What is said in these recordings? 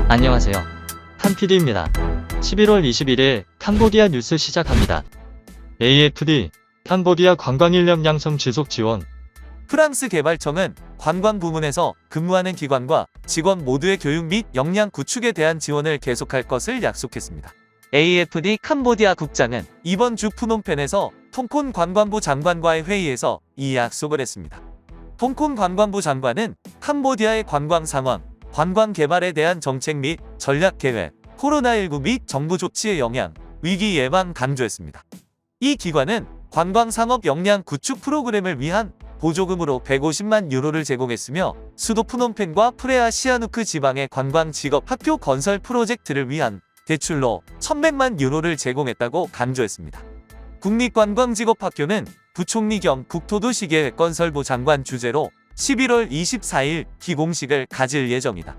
안녕하세요. 한PD입니다. 11월 21일 캄보디아 뉴스 시작합니다. AFD, 캄보디아 관광 인력 양성 지속 지원. 프랑스 개발청은 관광 부문에서 근무하는 기관과 직원 모두의 교육 및 역량 구축에 대한 지원을 계속할 것을 약속했습니다. AFD 캄보디아 국장은 이번 주 푸놈펜에서 통콘 관광부 장관과의 회의에서 이 약속을 했습니다. 통콘 관광부 장관은 캄보디아의 관광 상황, 관광 개발에 대한 정책 및 전략 계획, 코로나19 및 정부 조치의 영향, 위기 예방 강조했습니다. 이 기관은 관광 산업 역량 구축 프로그램을 위한 보조금으로 150만 유로를 제공했으며 수도 푸놈펜과 프레아 시아누크 지방의 관광 직업 학교 건설 프로젝트를 위한 대출로 1,100만 유로를 제공했다고 강조했습니다. 국립관광직업학교는 부총리 겸 국토도시계획건설부 장관 주재로 11월 24일 기공식을 가질 예정이다.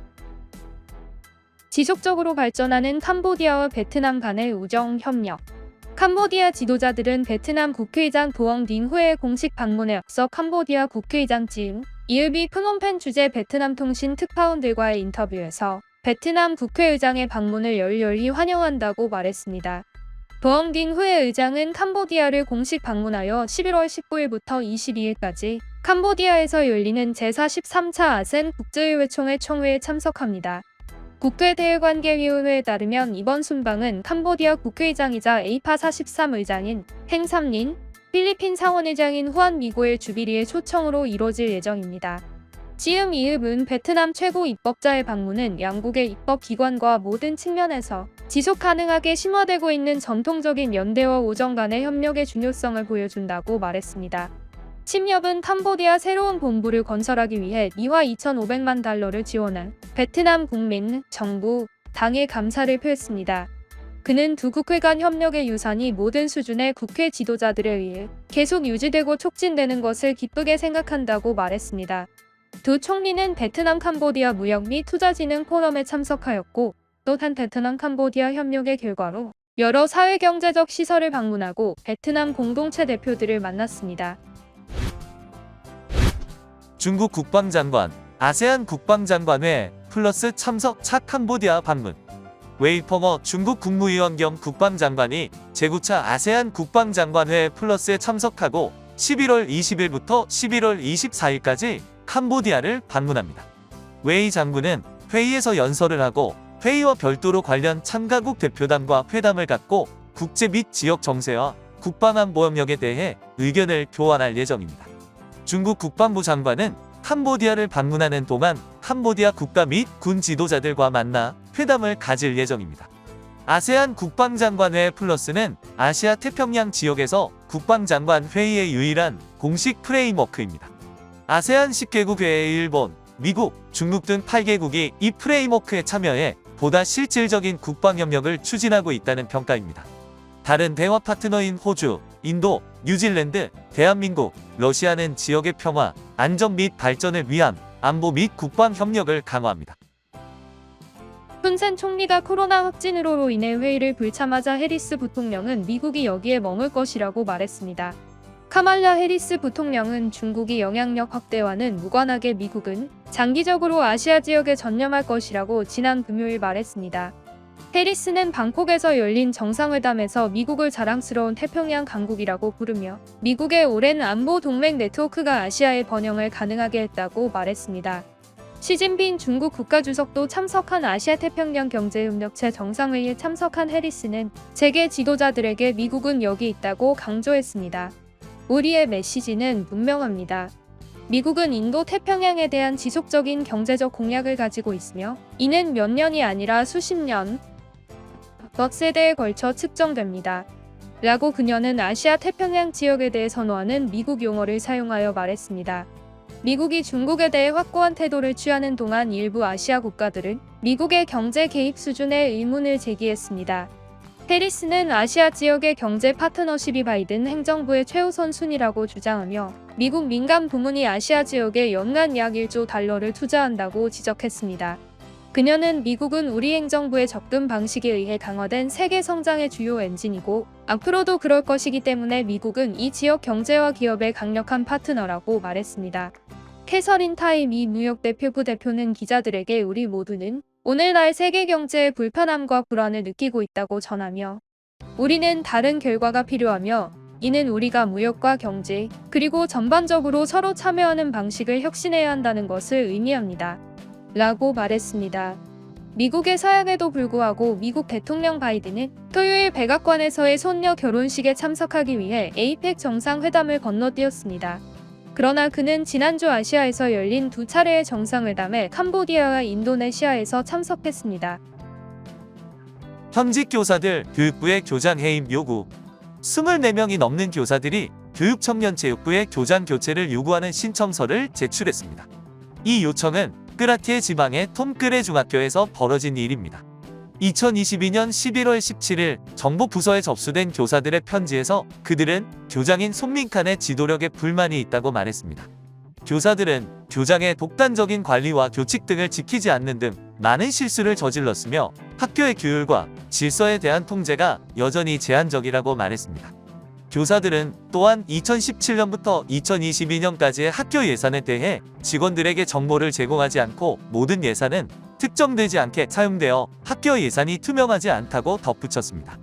지속적으로 발전하는 캄보디아와 베트남 간의 우정 협력. 캄보디아 지도자들은 베트남 국회의장 도엉 딩 후의 공식 방문에 앞서 캄보디아 국회의장 징 이읍이 프놈펜 주재 베트남 통신 특파원들과의 인터뷰에서 베트남 국회의장의 방문을 열렬히 환영한다고 말했습니다. 도엉 딩 후의 의장은 캄보디아를 공식 방문하여 11월 19일부터 22일까지 캄보디아에서 열리는 제43차 아센 국제의회총회 총회에 참석합니다. 국회대외관계위원회에 따르면 이번 순방은 캄보디아 국회의장이자 에이파 43 의장인 행 삼린, 필리핀 상원의장인 후안 미고의 주비리의 초청으로 이뤄질 예정입니다. 지음 이읍은 베트남 최고 입법자의 방문은 양국의 입법기관과 모든 측면에서 지속 가능하게 심화되고 있는 전통적인 연대와 우정 간의 협력의 중요성을 보여준다고 말했습니다. 침협은 캄보디아 새로운 본부를 건설하기 위해 미화 2,500만 달러를 지원한 베트남 국민, 정부, 당에 감사를 표했습니다. 그는 두 국회 간 협력의 유산이 모든 수준의 국회 지도자들에 의해 계속 유지되고 촉진되는 것을 기쁘게 생각한다고 말했습니다. 두 총리는 베트남 캄보디아 무역 및 투자진흥 포럼에 참석하였고 또한 베트남 캄보디아 협력의 결과로 여러 사회경제적 시설을 방문하고 베트남 공동체 대표들을 만났습니다. 중국 국방장관, 아세안 국방장관회 플러스 참석 차 캄보디아 방문. 웨이펑어 중국 국무위원 겸 국방장관이 제9차 아세안 국방장관회 플러스에 참석하고 11월 20일부터 11월 24일까지 캄보디아를 방문합니다. 웨이 장군은 회의에서 연설을 하고 회의와 별도로 관련 참가국 대표단과 회담을 갖고 국제 및 지역 정세와 국방안보 협력에 대해 의견을 교환할 예정입니다. 중국 국방부 장관은 캄보디아를 방문하는 동안 캄보디아 국가 및 군 지도자들과 만나 회담을 가질 예정입니다. 아세안 국방장관회 플러스는 아시아 태평양 지역에서 국방장관 회의의 유일한 공식 프레임워크입니다. 아세안 10개국 외에 일본, 미국, 중국 등 8개국이 이 프레임워크에 참여해 보다 실질적인 국방협력을 추진하고 있다는 평가입니다. 다른 대화 파트너인 호주, 인도, 뉴질랜드, 대한민국, 러시아는 지역의 평화, 안전 및 발전을 위한 안보 및 국방 협력을 강화합니다. 훈센 총리가 코로나 확진으로 인해 회의를 불참하자 해리스 부통령은 미국이 여기에 머물 것이라고 말했습니다. 카말라 해리스 부통령은 중국이 영향력 확대와는 무관하게 미국은 장기적으로 아시아 지역에 전념할 것이라고 지난 금요일 말했습니다. 해리스는 방콕에서 열린 정상회담에서 미국을 자랑스러운 태평양 강국이라고 부르며 미국의 오랜 안보 동맹 네트워크가 아시아의 번영을 가능하게 했다고 말했습니다. 시진핑 중국 국가주석도 참석한 아시아 태평양 경제협력체 정상회의에 참석한 해리스는 세계 지도자들에게 미국은 여기 있다고 강조했습니다. 우리의 메시지는 분명합니다. 미국은 인도 태평양에 대한 지속적인 경제적 공약을 가지고 있으며 이는 몇 년이 아니라 수십 년, 몇 세대에 걸쳐 측정됩니다. 라고 그녀는 아시아 태평양 지역에 대해 선호하는 미국 용어를 사용하여 말했습니다. 미국이 중국에 대해 확고한 태도를 취하는 동안 일부 아시아 국가들은 미국의 경제 개입 수준에 의문을 제기했습니다. 해리스는 아시아 지역의 경제 파트너십이 바이든 행정부의 최우선 순위라고 주장하며 미국 민간 부문이 아시아 지역에 연간 약 1조 달러를 투자한다고 지적했습니다. 그녀는 미국은 우리 행정부의 접근 방식에 의해 강화된 세계 성장의 주요 엔진이고 앞으로도 그럴 것이기 때문에 미국은 이 지역 경제와 기업의 강력한 파트너라고 말했습니다. 캐서린 타임 이 뉴욕 대표부 대표는 기자들에게 우리 모두는 오늘날 세계 경제의 불편함과 불안을 느끼고 있다고 전하며 우리는 다른 결과가 필요하며 이는 우리가 무역과 경제 그리고 전반적으로 서로 참여하는 방식을 혁신해야 한다는 것을 의미합니다. 라고 말했습니다. 미국의 서약에도 불구하고 미국 대통령 바이든은 토요일 백악관에서의 손녀 결혼식에 참석하기 위해 에이펙 정상회담을 건너뛰었습니다. 그러나 그는 지난주 아시아에서 열린 두 차례의 정상회담에 캄보디아와 인도네시아에서 참석했습니다. 현직 교사들 교육부의 교장 해임 요구. 24명이 넘는 교사들이 교육청년체육부에 교장 교체를 요구하는 신청서를 제출했습니다. 이 요청은 끄라티에 지방의 톰끄레 중학교에서 벌어진 일입니다. 2022년 11월 17일 정부 부서에 접수된 교사들의 편지에서 그들은 교장인 손민칸의 지도력에 불만이 있다고 말했습니다. 교사들은 교장의 독단적인 관리와 교칙 등을 지키지 않는 등 많은 실수를 저질렀으며 학교의 규율과 질서에 대한 통제가 여전히 제한적이라고 말했습니다. 교사들은 또한 2017년부터 2022년까지의 학교 예산에 대해 직원들에게 정보를 제공하지 않고 모든 예산은 특정되지 않게 사용되어 학교 예산이 투명하지 않다고 덧붙였습니다.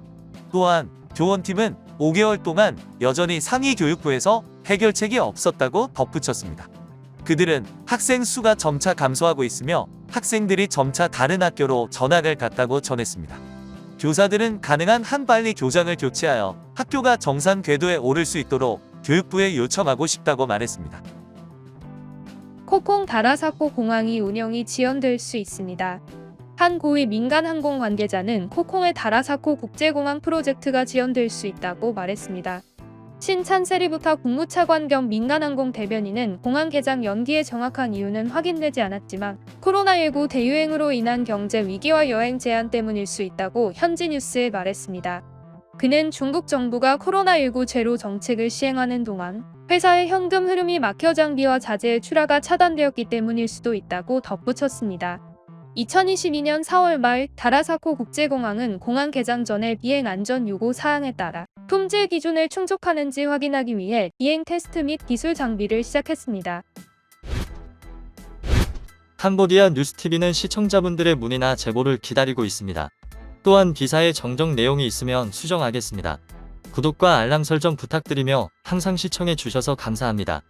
또한 교원팀은 5개월 동안 여전히 상위 교육부에서 해결책이 없었다고 덧붙였습니다. 그들은 학생 수가 점차 감소하고 있으며 학생들이 점차 다른 학교로 전학을 갔다고 전했습니다. 교사들은 가능한 한 빨리 교장을 교체하여 학교가 정상 궤도에 오를 수 있도록 교육부에 요청하고 싶다고 말했습니다. 코콩 다라사코 공항이 운영이 지연될 수 있습니다. 한 고위 민간 항공 관계자는 코콩의 다라사코 국제공항 프로젝트가 지연될 수 있다고 말했습니다. 신찬세리부타 국무차관 겸 민간항공 대변인은 공항 개장 연기의 정확한 이유는 확인되지 않았지만 코로나19 대유행으로 인한 경제 위기와 여행 제한 때문일 수 있다고 현지뉴스에 말했습니다. 그는 중국 정부가 코로나19 제로 정책을 시행하는 동안 회사의 현금 흐름이 막혀 장비와 자재의 출하가 차단되었기 때문일 수도 있다고 덧붙였습니다. 2022년 4월 말 다라사코 국제공항은 공항 개장 전에 비행 안전 요구 사항에 따라 품질 기준을 충족하는지 확인하기 위해 비행 테스트 및 기술 장비를 시작했습니다. 캄보디아 뉴스TV는 시청자분들의 문의나 제보를 기다리고 있습니다. 또한 기사에 정정 내용이 있으면 수정하겠습니다. 구독과 알람 설정 부탁드리며 항상 시청해 주셔서 감사합니다.